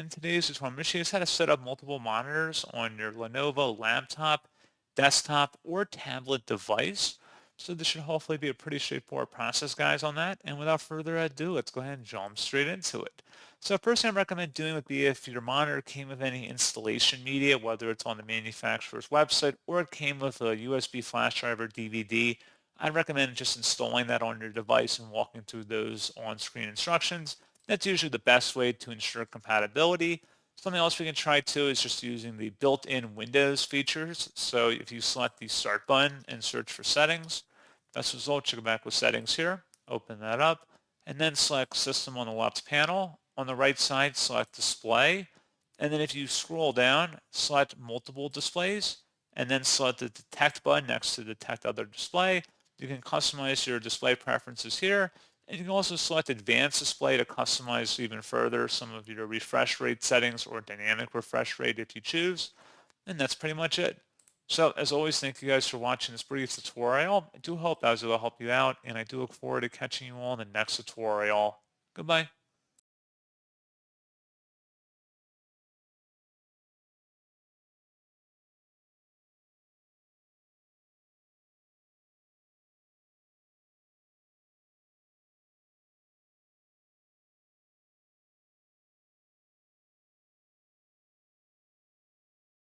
in today's tutorial, I'm going to show you how to set up multiple monitors on your Lenovo laptop, desktop, or tablet device. So this should hopefully be a pretty straightforward process, guys, on that. And without further ado, let's go ahead and jump straight into it. So first thing I recommend doing would be if your monitor came with any installation media, whether it's on the manufacturer's website or it came with a USB flash drive or DVD, I'd recommend just installing that on your device and walking through those on-screen instructions. That's usually the best way to ensure compatibility. Something else we can try too is just using the built-in Windows features. So if you select the Start button and search for Settings, best result, you go back with Settings here, open that up, and then select System on the left panel. On the right side, select Display, and then if you scroll down, select Multiple Displays, and then select the Detect button next to Detect Other Display. You can customize your display preferences here, and you can also select Advanced Display to customize even further some of your refresh rate settings or dynamic refresh rate if you choose. And that's pretty much it. So as always, thank you guys for watching this brief tutorial. I do hope that was able to help you out, and I do look forward to catching you all in the next tutorial. Goodbye.